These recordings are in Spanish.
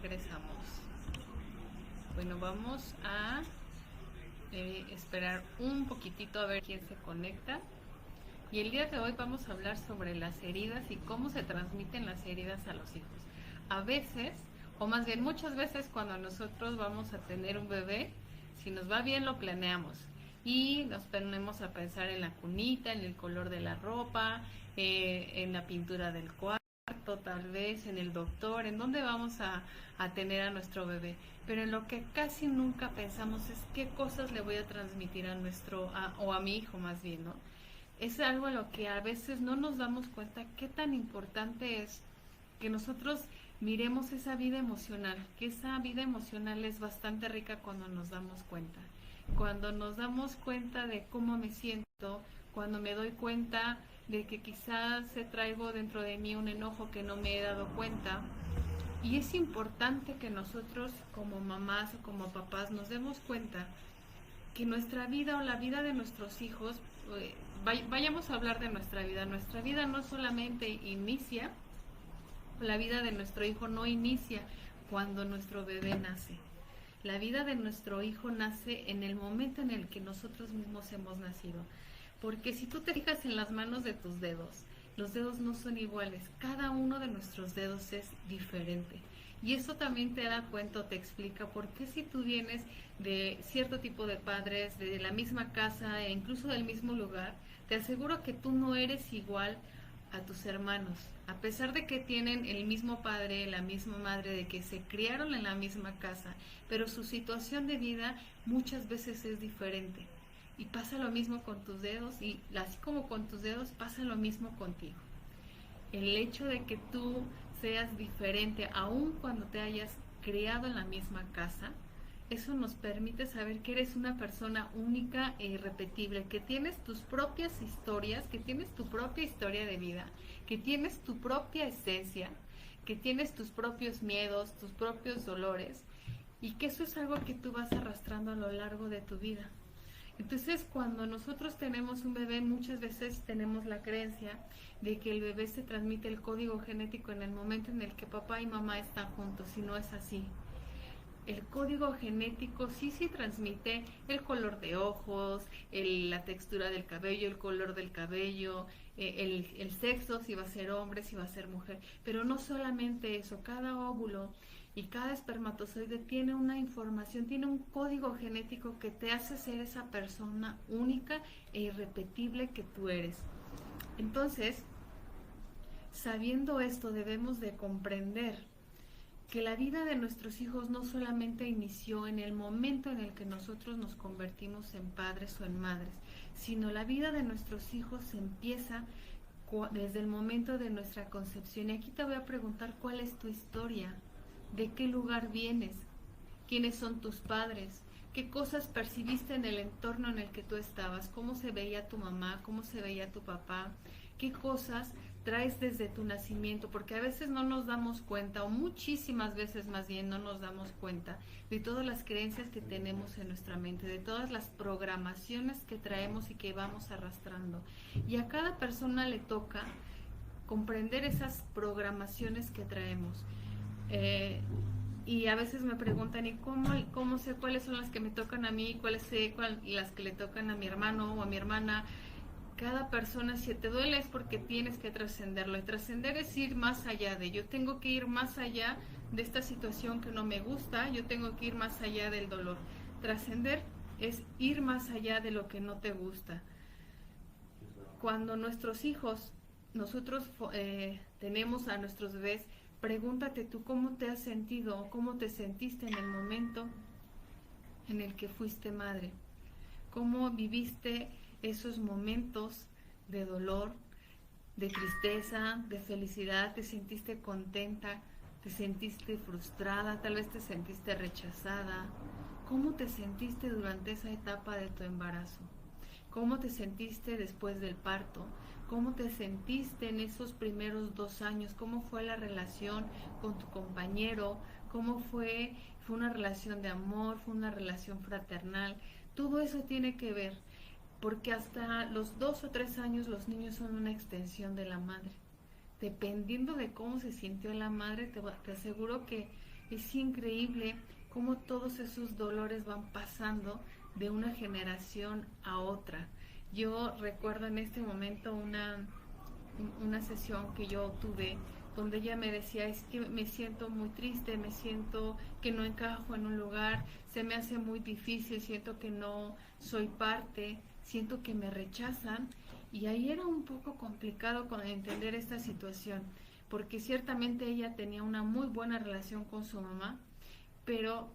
regresamos. Bueno, vamos a esperar un poquitito a ver quién se conecta. Y el día de hoy vamos a hablar sobre las heridas y cómo se transmiten las heridas a los hijos. A veces, o más bien muchas veces, cuando nosotros vamos a tener un bebé, si nos va bien lo planeamos y nos ponemos a pensar en la cunita, en el color de la ropa, en la pintura del cuarto, tal vez en el doctor, en dónde vamos a tener a nuestro bebé. Pero en lo que casi nunca pensamos es qué cosas le voy a transmitir a o a mi hijo más bien, ¿no? Es algo a lo que a veces no nos damos cuenta qué tan importante es que nosotros miremos esa vida emocional, que esa vida emocional es bastante rica cuando nos damos cuenta. Cuando nos damos cuenta de cómo me siento, cuando me doy cuenta de que quizás traigo dentro de mí un enojo que no me he dado cuenta. Y es importante que nosotros como mamás o como papás nos demos cuenta que nuestra vida o la vida de nuestros hijos, vayamos a hablar de nuestra vida no solamente inicia, la vida de nuestro hijo no inicia cuando nuestro bebé nace. La vida de nuestro hijo nace en el momento en el que nosotros mismos hemos nacido. Porque si tú te fijas en las manos de tus dedos, los dedos no son iguales. Cada uno de nuestros dedos es diferente. Y eso también te da cuenta o te explica por qué si tú vienes de cierto tipo de padres, de la misma casa e incluso del mismo lugar, te aseguro que tú no eres igual a tus hermanos, a pesar de que tienen el mismo padre, la misma madre, de que se criaron en la misma casa, pero su situación de vida muchas veces es diferente. Y pasa lo mismo con tus dedos y así como con tus dedos pasa lo mismo contigo. El hecho de que tú seas diferente, aun cuando te hayas criado en la misma casa, eso nos permite saber que eres una persona única e irrepetible, que tienes tus propias historias, que tienes tu propia historia de vida, que tienes tu propia esencia, que tienes tus propios miedos, tus propios dolores, y que eso es algo que tú vas arrastrando a lo largo de tu vida. Entonces, cuando nosotros tenemos un bebé, muchas veces tenemos la creencia de que el bebé se transmite el código genético en el momento en el que papá y mamá están juntos, y no es así. El código genético sí transmite el color de ojos, la textura del cabello, el color del cabello, el sexo, si va a ser hombre, si va a ser mujer. Pero no solamente eso, cada óvulo y cada espermatozoide tiene una información, tiene un código genético que te hace ser esa persona única e irrepetible que tú eres. Entonces, sabiendo esto, debemos de comprender que la vida de nuestros hijos no solamente inició en el momento en el que nosotros nos convertimos en padres o en madres, sino la vida de nuestros hijos empieza desde el momento de nuestra concepción. Y aquí te voy a preguntar cuál es tu historia, de qué lugar vienes, quiénes son tus padres, qué cosas percibiste en el entorno en el que tú estabas, cómo se veía tu mamá, cómo se veía tu papá, qué cosas traes desde tu nacimiento, porque a veces no nos damos cuenta, o muchísimas veces más bien no nos damos cuenta de todas las creencias que tenemos en nuestra mente, de todas las programaciones que traemos y que vamos arrastrando. Y a cada persona le toca comprender esas programaciones que traemos. Y a veces me preguntan, ¿y cómo sé cuáles son las que me tocan a mí, cuáles sé las que le tocan a mi hermano o a mi hermana? Cada persona, si te duele es porque tienes que trascenderlo. Y trascender es ir más allá de, yo tengo que ir más allá de esta situación que no me gusta, yo tengo que ir más allá del dolor. Trascender es ir más allá de lo que no te gusta. Cuando nuestros hijos, nosotros tenemos a nuestros bebés, pregúntate tú cómo te has sentido o cómo te sentiste en el momento en el que fuiste madre. ¿Cómo viviste esos momentos de dolor, de tristeza, de felicidad? ¿Te sentiste contenta? ¿Te sentiste frustrada? ¿Tal vez te sentiste rechazada? ¿Cómo te sentiste durante esa etapa de tu embarazo? ¿Cómo te sentiste después del parto? ¿Cómo te sentiste en esos primeros 2 años? ¿Cómo fue la relación con tu compañero? ¿Cómo fue? ¿Fue una relación de amor? ¿Fue una relación fraternal? Todo eso tiene que ver, porque hasta los 2 o 3 años los niños son una extensión de la madre. Dependiendo de cómo se sintió la madre, te aseguro que Es increíble cómo todos esos dolores van pasando de una generación a otra. Yo recuerdo en este momento una sesión que yo tuve donde ella me decía, es que me siento muy triste, me siento que no encajo en un lugar, se me hace muy difícil, siento que no soy parte, siento que me rechazan. Y ahí era un poco complicado con entender esta situación, porque ciertamente ella tenía una muy buena relación con su mamá, pero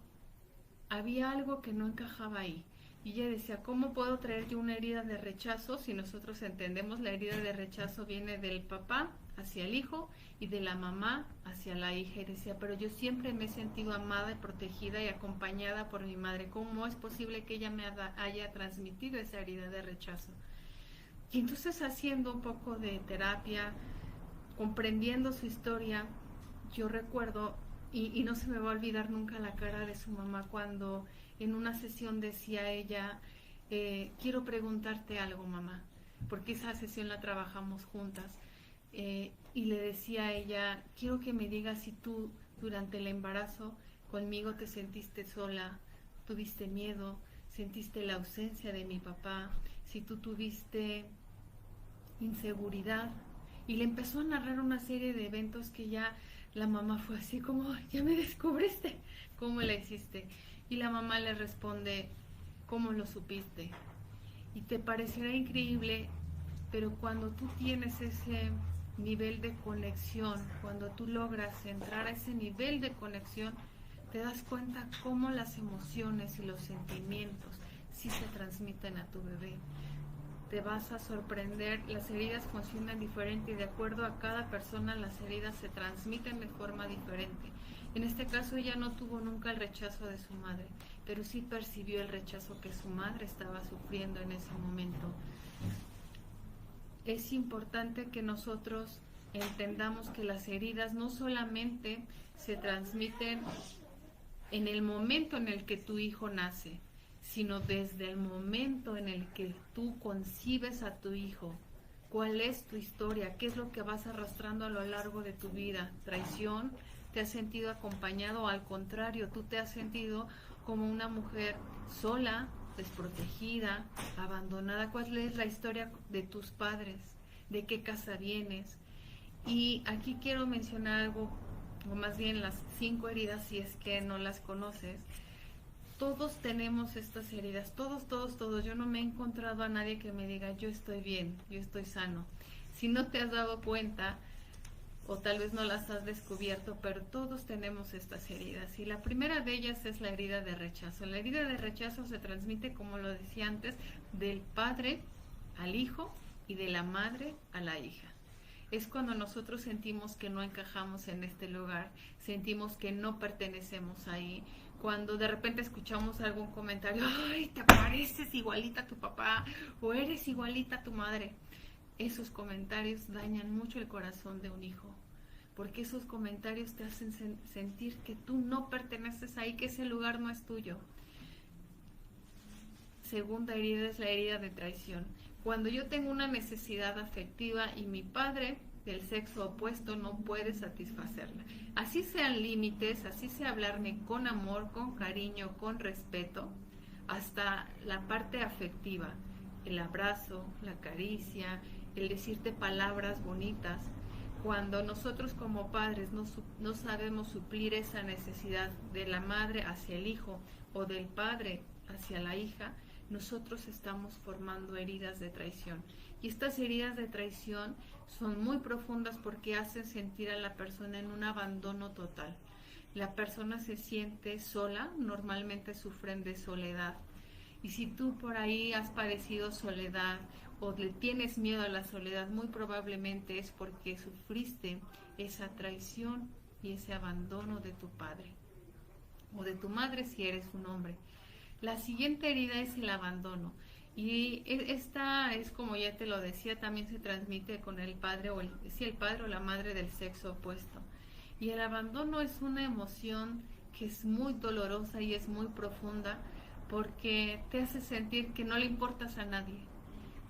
había algo que no encajaba ahí. Y ella decía, ¿cómo puedo traer yo una herida de rechazo si nosotros entendemos la herida de rechazo viene del papá hacia el hijo y de la mamá hacia la hija? Y decía, pero yo siempre me he sentido amada y protegida y acompañada por mi madre. ¿Cómo es posible que ella me haya transmitido esa herida de rechazo? Y entonces, haciendo un poco de terapia, comprendiendo su historia, yo recuerdo, y no se me va a olvidar nunca la cara de su mamá cuando en una sesión decía ella, quiero preguntarte algo, mamá, porque esa sesión la trabajamos juntas, y le decía a ella, quiero que me digas si tú durante el embarazo conmigo te sentiste sola, tuviste miedo, sentiste la ausencia de mi papá, si tú tuviste inseguridad. Y le empezó a narrar una serie de eventos que ya la mamá fue así como, ya me descubriste, ¿cómo la hiciste? Y la mamá le responde, ¿cómo lo supiste? Y te parecerá increíble, pero cuando tú tienes ese nivel de conexión, cuando tú logras entrar a ese nivel de conexión, te das cuenta cómo las emociones y los sentimientos sí se transmiten a tu bebé. Te vas a sorprender, las heridas funcionan diferente y de acuerdo a cada persona las heridas se transmiten de forma diferente. En este caso ella no tuvo nunca el rechazo de su madre, pero sí percibió el rechazo que su madre estaba sufriendo en ese momento. Es importante que nosotros entendamos que las heridas no solamente se transmiten en el momento en el que tu hijo nace, sino desde el momento en el que tú concibes a tu hijo. ¿Cuál es tu historia? ¿Qué es lo que vas arrastrando a lo largo de tu vida? ¿Traición? ¿Te has sentido acompañado o al contrario, tú te has sentido como una mujer sola, desprotegida, abandonada? ¿Cuál es la historia de tus padres? ¿De qué casa vienes? Y aquí quiero mencionar algo, o más bien las 5 heridas, si es que no las conoces. Todos tenemos estas heridas, todos. Yo no me he encontrado a nadie que me diga, yo estoy bien, yo estoy sano. Si no te has dado cuenta, o tal vez no las has descubierto, pero todos tenemos estas heridas. Y la primera de ellas es la herida de rechazo. La herida de rechazo se transmite, como lo decía antes, del padre al hijo y de la madre a la hija. Es cuando nosotros sentimos que no encajamos en este lugar, sentimos que no pertenecemos ahí, cuando de repente escuchamos algún comentario, ay, te pareces igualita a tu papá o eres igualita a tu madre. Esos comentarios dañan mucho el corazón de un hijo, porque esos comentarios te hacen sentir que tú no perteneces ahí, que ese lugar no es tuyo. Segunda herida es la herida de traición. Cuando yo tengo una necesidad afectiva y mi padre del sexo opuesto no puede satisfacerla. Así sean límites, así sea hablarme con amor, con cariño, con respeto, hasta la parte afectiva, el abrazo, la caricia, el decirte palabras bonitas. Cuando nosotros como padres no sabemos suplir esa necesidad de la madre hacia el hijo o del padre hacia la hija, nosotros estamos formando heridas de traición. Y estas heridas de traición son muy profundas porque hacen sentir a la persona en un abandono total. La persona se siente sola, normalmente sufren de soledad. Y si tú por ahí has padecido soledad o le tienes miedo a la soledad, muy probablemente es porque sufriste esa traición y ese abandono de tu padre o de tu madre si eres un hombre. La siguiente herida es el abandono. Y esta es, como ya te lo decía, también se transmite con el padre el padre o la madre del sexo opuesto. Y el abandono es una emoción que es muy dolorosa y es muy profunda porque te hace sentir que no le importas a nadie.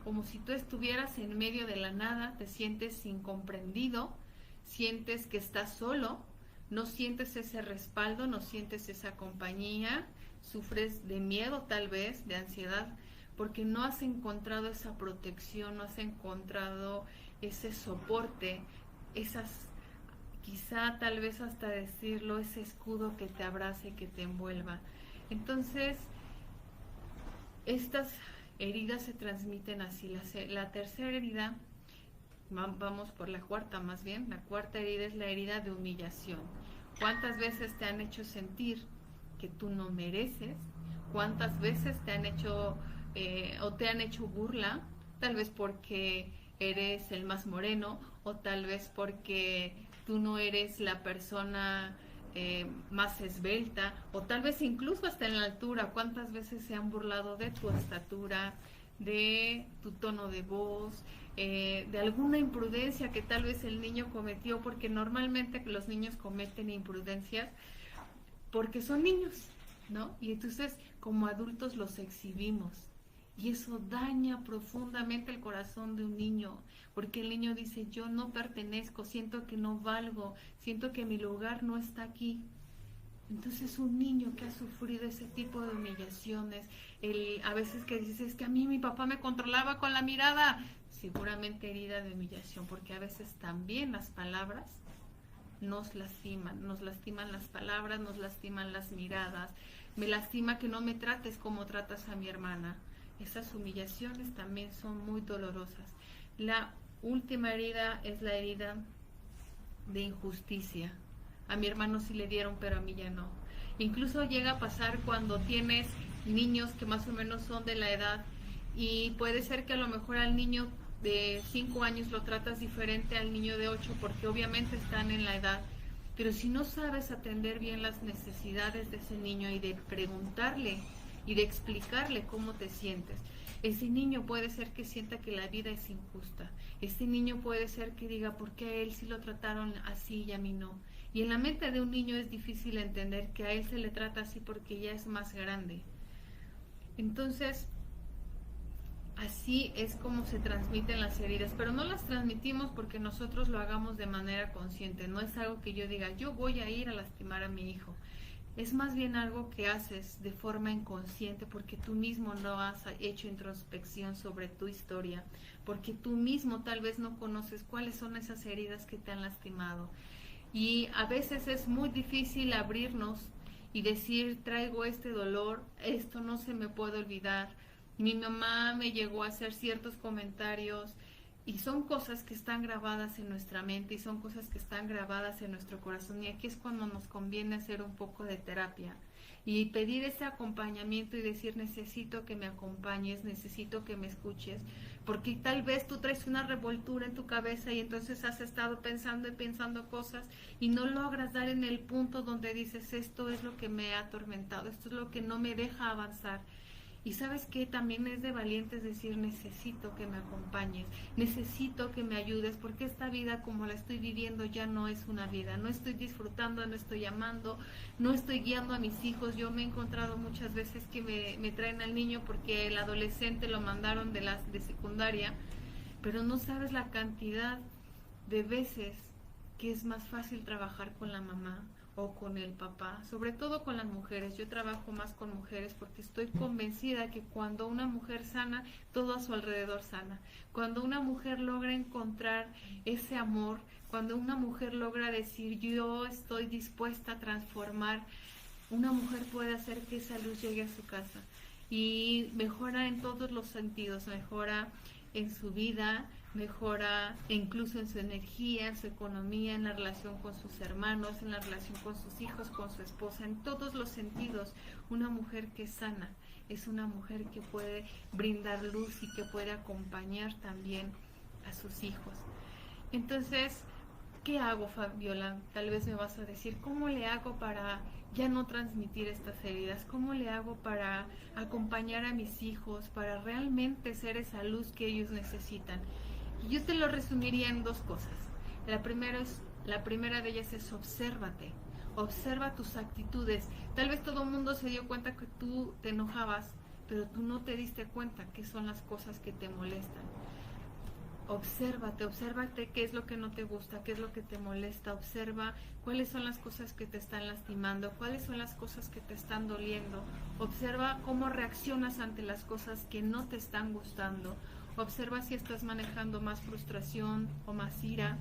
Como si tú estuvieras en medio de la nada, te sientes incomprendido, sientes que estás solo, no sientes ese respaldo, no sientes esa compañía, sufres de miedo tal vez, de ansiedad, porque no has encontrado esa protección, no has encontrado ese soporte, esas, quizá tal vez hasta decirlo, ese escudo que te abrace, que te envuelva. Entonces, estas heridas se transmiten así. La tercera herida, vamos por la cuarta más bien, la cuarta herida es la herida de humillación. ¿Cuántas veces te han hecho sentir que tú no mereces? ¿Cuántas veces te han hecho o te han hecho burla? Tal vez porque eres el más moreno, o tal vez porque tú no eres la persona más esbelta, o tal vez incluso hasta en la altura. ¿Cuántas veces se han burlado de tu estatura, de tu tono de voz, de alguna imprudencia que tal vez el niño cometió? Porque normalmente los niños cometen imprudencias porque son niños, ¿no? Y entonces como adultos los exhibimos. Y eso daña profundamente el corazón de un niño, porque el niño dice, yo no pertenezco, siento que no valgo, siento que mi lugar no está aquí. Entonces un niño que ha sufrido ese tipo de humillaciones, a veces que dices, es que a mí mi papá me controlaba con la mirada, seguramente herida de humillación, porque a veces también las palabras nos lastiman las palabras, nos lastiman las miradas, me lastima que no me trates como tratas a mi hermana. Esas humillaciones también son muy dolorosas. La última herida es la herida de injusticia. A mi hermano sí le dieron, pero a mí ya no. Incluso llega a pasar cuando tienes niños que más o menos son de la edad, y puede ser que a lo mejor al niño de 5 años lo tratas diferente al niño de 8, porque obviamente están en la edad. Pero si no sabes atender bien las necesidades de ese niño y de preguntarle y de explicarle cómo te sientes, ese niño puede ser que sienta que la vida es injusta. Ese niño puede ser que diga, ¿por qué a él sí lo trataron así y a mí no? Y en la mente de un niño es difícil entender que a él se le trata así porque ya es más grande. Entonces, así es como se transmiten las heridas, pero no las transmitimos porque nosotros lo hagamos de manera consciente. No es algo que yo diga, yo voy a ir a lastimar a mi hijo. Es más bien algo que haces de forma inconsciente porque tú mismo no has hecho introspección sobre tu historia, porque tú mismo tal vez no conoces cuáles son esas heridas que te han lastimado. Y a veces es muy difícil abrirnos y decir, traigo este dolor, esto no se me puede olvidar. Mi mamá me llegó a hacer ciertos comentarios, y son cosas que están grabadas en nuestra mente y son cosas que están grabadas en nuestro corazón, y aquí es cuando nos conviene hacer un poco de terapia y pedir ese acompañamiento y decir, necesito que me acompañes, necesito que me escuches, porque tal vez tú traes una revoltura en tu cabeza y entonces has estado pensando y pensando cosas y no logras dar en el punto donde dices, esto es lo que me ha atormentado, esto es lo que no me deja avanzar. Y sabes que también es de valientes decir, necesito que me acompañes, necesito que me ayudes, porque esta vida como la estoy viviendo ya no es una vida, no estoy disfrutando, no estoy amando, no estoy guiando a mis hijos. Yo me he encontrado muchas veces que me traen al niño porque el adolescente lo mandaron de secundaria, pero no sabes la cantidad de veces que es más fácil trabajar con la mamá o con el papá, sobre todo con las mujeres. Yo trabajo más con mujeres porque estoy convencida que cuando una mujer sana, todo a su alrededor sana. Cuando una mujer logra encontrar ese amor, cuando una mujer logra decir, yo estoy dispuesta a transformar, una mujer puede hacer que esa luz llegue a su casa y mejora en todos los sentidos, mejora en su vida, mejora incluso en su energía, en su economía, en la relación con sus hermanos, en la relación con sus hijos, con su esposa, en todos los sentidos. Una mujer que es sana es una mujer que puede brindar luz y que puede acompañar también a sus hijos. Entonces, ¿qué hago, Fabiola? Tal vez me vas a decir, ¿cómo le hago para ya no transmitir estas heridas? ¿Cómo le hago para acompañar a mis hijos, para realmente ser esa luz que ellos necesitan? Y yo te lo resumiría en 2 cosas. La primera de ellas es obsérvate. Observa tus actitudes. Tal vez todo el mundo se dio cuenta que tú te enojabas, pero tú no te diste cuenta qué son las cosas que te molestan. Obsérvate qué es lo que no te gusta, qué es lo que te molesta, observa cuáles son las cosas que te están lastimando, cuáles son las cosas que te están doliendo, observa cómo reaccionas ante las cosas que no te están gustando, observa si estás manejando más frustración o más ira,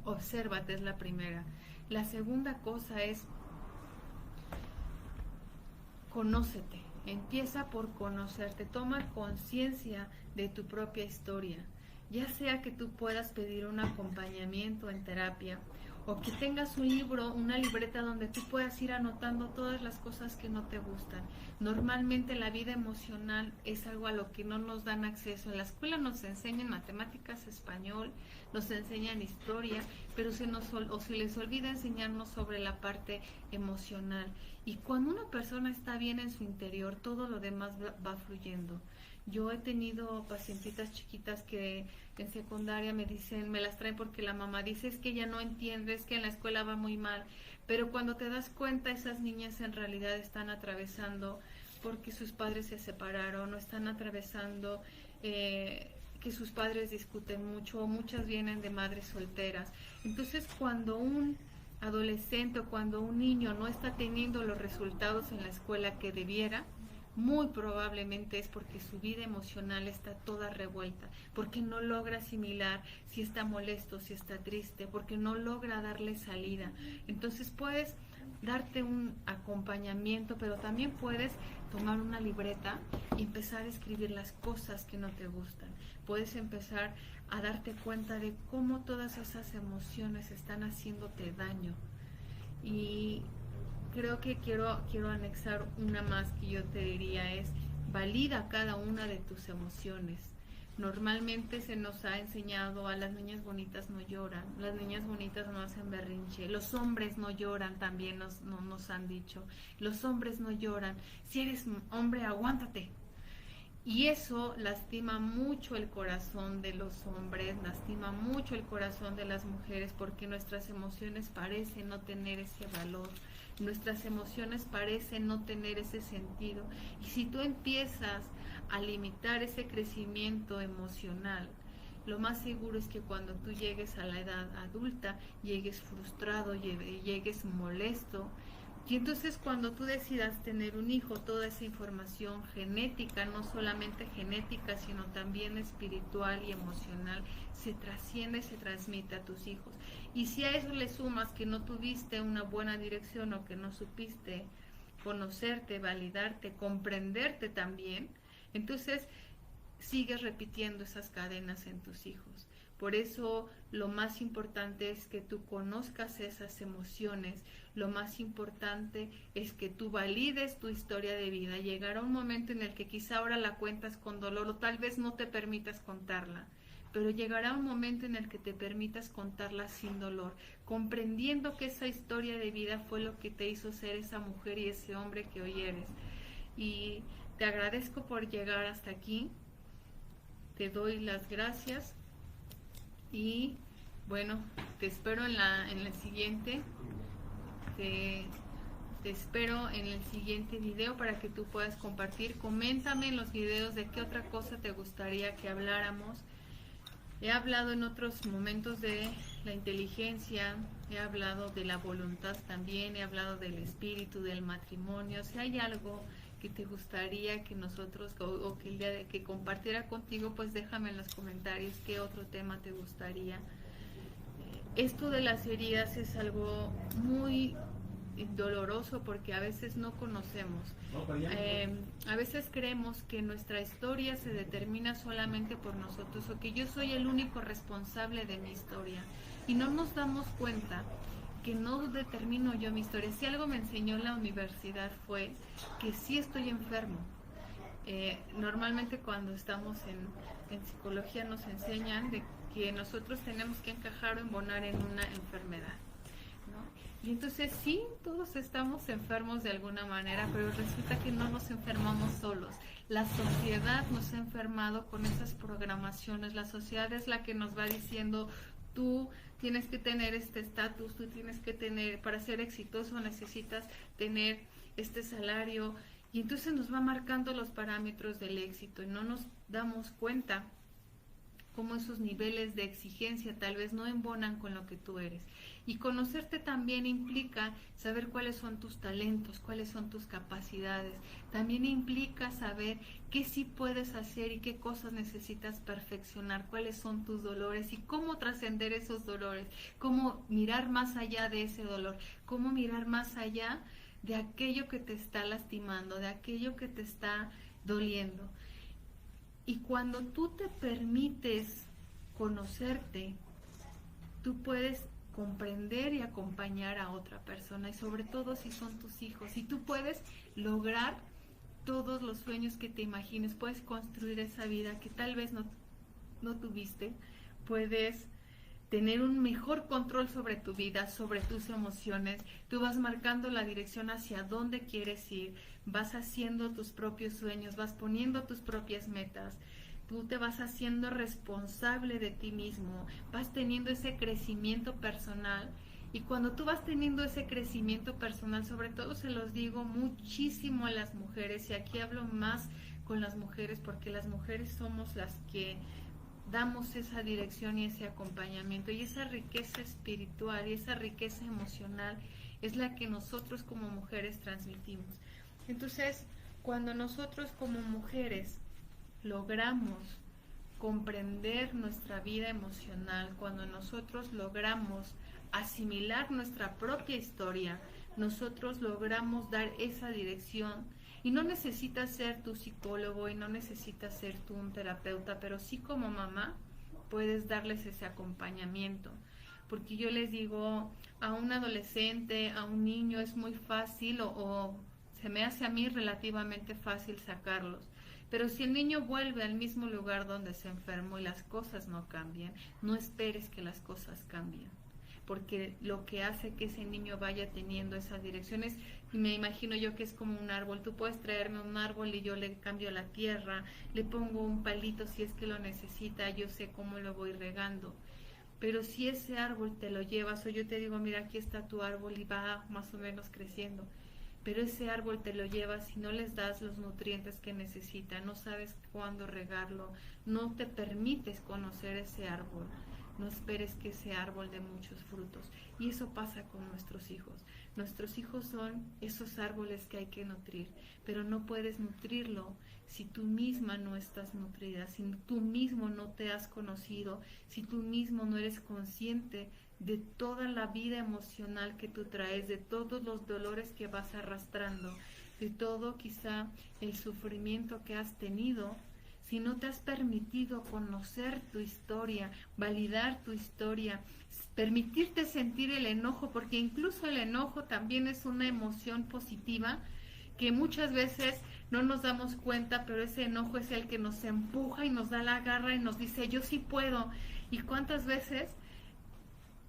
obsérvate, es la primera. La segunda cosa es conócete, empieza por conocerte, toma conciencia de tu propia historia, ya sea que tú puedas pedir un acompañamiento en terapia o que tengas un libro, una libreta donde tú puedas ir anotando todas las cosas que no te gustan. Normalmente la vida emocional es algo a lo que no nos dan acceso. En la escuela nos enseñan matemáticas, español, nos enseñan historia, pero se les olvida enseñarnos sobre la parte emocional. Y cuando una persona está bien en su interior, todo lo demás va fluyendo. Yo he tenido pacientitas chiquitas que en secundaria me dicen, me las traen porque la mamá dice, es que ella no entiende, es que en la escuela va muy mal, pero cuando te das cuenta, esas niñas en realidad están atravesando porque sus padres se separaron, o están atravesando que sus padres discuten mucho, o muchas vienen de madres solteras. Entonces, cuando un adolescente o cuando un niño no está teniendo los resultados en la escuela que debiera, muy probablemente es porque su vida emocional está toda revuelta, porque no logra asimilar si está molesto, si está triste, porque no logra darle salida. Entonces puedes darte un acompañamiento, pero también puedes tomar una libreta y empezar a escribir las cosas que no te gustan. Puedes empezar a darte cuenta de cómo todas esas emociones están haciéndote daño. Y creo que quiero anexar una más que yo te diría es, valida cada una de tus emociones. Normalmente se nos ha enseñado a las niñas bonitas no lloran, las niñas bonitas no hacen berrinche, los hombres no lloran, también nos han dicho, los hombres no lloran, si eres hombre aguántate. Y eso lastima mucho el corazón de los hombres, lastima mucho el corazón de las mujeres, porque nuestras emociones parecen no tener ese valor, nuestras emociones parecen no tener ese sentido. Y si tú empiezas a limitar ese crecimiento emocional, lo más seguro es que cuando tú llegues a la edad adulta, llegues frustrado, llegues molesto. Y entonces cuando tú decidas tener un hijo, toda esa información genética, no solamente genética, sino también espiritual y emocional, se trasciende, se transmite a tus hijos. Y si a eso le sumas que no tuviste una buena dirección o que no supiste conocerte, validarte, comprenderte también, entonces sigues repitiendo esas cadenas en tus hijos. Por eso lo más importante es que tú conozcas esas emociones, lo más importante es que tú valides tu historia de vida. Llegará un momento en el que quizá ahora la cuentas con dolor o tal vez no te permitas contarla, pero llegará un momento en el que te permitas contarla sin dolor, comprendiendo que esa historia de vida fue lo que te hizo ser esa mujer y ese hombre que hoy eres. Y te agradezco por llegar hasta aquí, te doy las gracias. Y bueno, te espero en la siguiente, te espero en el siguiente video para que tú puedas compartir. Coméntame en los videos de qué otra cosa te gustaría que habláramos. He hablado en otros momentos de la inteligencia, he hablado de la voluntad también, he hablado del espíritu, del matrimonio. Si hay algo que te gustaría que nosotros o que el día de que compartiera contigo, pues déjame en los comentarios qué otro tema te gustaría. Esto de las heridas es algo muy doloroso porque a veces no conocemos. A veces creemos que nuestra historia se determina solamente por nosotros o que yo soy el único responsable de mi historia y no nos damos cuenta que no determino yo mi historia. Si algo me enseñó la universidad fue que sí estoy enfermo. Normalmente cuando estamos en psicología nos enseñan de que nosotros tenemos que encajar o embonar en una enfermedad, ¿no? Y entonces sí, todos estamos enfermos de alguna manera, pero resulta que no nos enfermamos solos. La sociedad nos ha enfermado con esas programaciones. La sociedad es la que nos va diciendo, tú tienes que tener este estatus, tú tienes que tener, para ser exitoso necesitas tener este salario, y entonces nos va marcando los parámetros del éxito y no nos damos cuenta cómo esos niveles de exigencia tal vez no embonan con lo que tú eres. Y conocerte también implica saber cuáles son tus talentos, cuáles son tus capacidades. También implica saber qué sí puedes hacer y qué cosas necesitas perfeccionar, cuáles son tus dolores y cómo trascender esos dolores, cómo mirar más allá de ese dolor, cómo mirar más allá de aquello que te está lastimando, de aquello que te está doliendo. Y cuando tú te permites conocerte, tú puedes comprender y acompañar a otra persona, y sobre todo si son tus hijos, y tú puedes lograr todos los sueños que te imagines, puedes construir esa vida que tal vez no tuviste, puedes tener un mejor control sobre tu vida, sobre tus emociones, tú vas marcando la dirección hacia dónde quieres ir, vas haciendo tus propios sueños, vas poniendo tus propias metas, tú te vas haciendo responsable de ti mismo, vas teniendo ese crecimiento personal. Y cuando tú vas teniendo ese crecimiento personal, sobre todo se los digo muchísimo a las mujeres, y aquí hablo más con las mujeres porque las mujeres somos las que damos esa dirección y ese acompañamiento, y esa riqueza espiritual y esa riqueza emocional es la que nosotros como mujeres transmitimos. Entonces, cuando nosotros como mujeres logramos comprender nuestra vida emocional, cuando nosotros logramos asimilar nuestra propia historia, nosotros logramos dar esa dirección. Y no necesitas ser tu psicólogo y no necesitas ser tú un terapeuta, pero sí como mamá puedes darles ese acompañamiento. Porque yo les digo, a un adolescente, a un niño es muy fácil o se me hace a mí relativamente fácil sacarlos. Pero si el niño vuelve al mismo lugar donde se enfermó y las cosas no cambian, no esperes que las cosas cambien. Porque lo que hace que ese niño vaya teniendo esas direcciones, y me imagino yo que es como un árbol, tú puedes traerme un árbol y yo le cambio la tierra, le pongo un palito si es que lo necesita, yo sé cómo lo voy regando. Pero si ese árbol te lo llevas, o yo te digo, mira, aquí está tu árbol y va más o menos creciendo, pero ese árbol te lo llevas y no les das los nutrientes que necesita, no sabes cuándo regarlo, no te permites conocer ese árbol, no esperes que ese árbol dé muchos frutos. Y eso pasa con nuestros hijos. Nuestros hijos son esos árboles que hay que nutrir, pero no puedes nutrirlo si tú misma no estás nutrida, si tú mismo no te has conocido, si tú mismo no eres consciente de toda la vida emocional que tú traes, de todos los dolores que vas arrastrando, de todo quizá el sufrimiento que has tenido. Si no te has permitido conocer tu historia, validar tu historia, permitirte sentir el enojo, porque incluso el enojo también es una emoción positiva que muchas veces no nos damos cuenta, pero ese enojo es el que nos empuja y nos da la garra y nos dice, yo sí puedo. ¿Y cuántas veces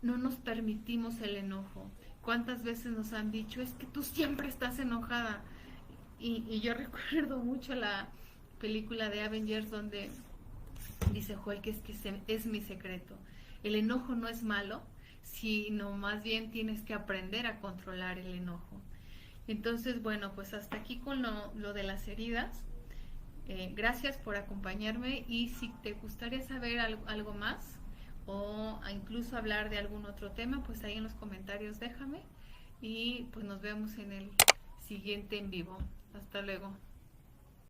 no nos permitimos el enojo? ¿Cuántas veces nos han dicho, es que tú siempre estás enojada? Y yo recuerdo mucho la película de Avengers donde dice Hulk, es mi secreto. El enojo no es malo, sino más bien tienes que aprender a controlar el enojo. Entonces, bueno, pues hasta aquí con lo de las heridas. Gracias por acompañarme, y si te gustaría saber algo más o incluso hablar de algún otro tema, pues ahí en los comentarios déjame, y pues nos vemos en el siguiente en vivo. Hasta luego.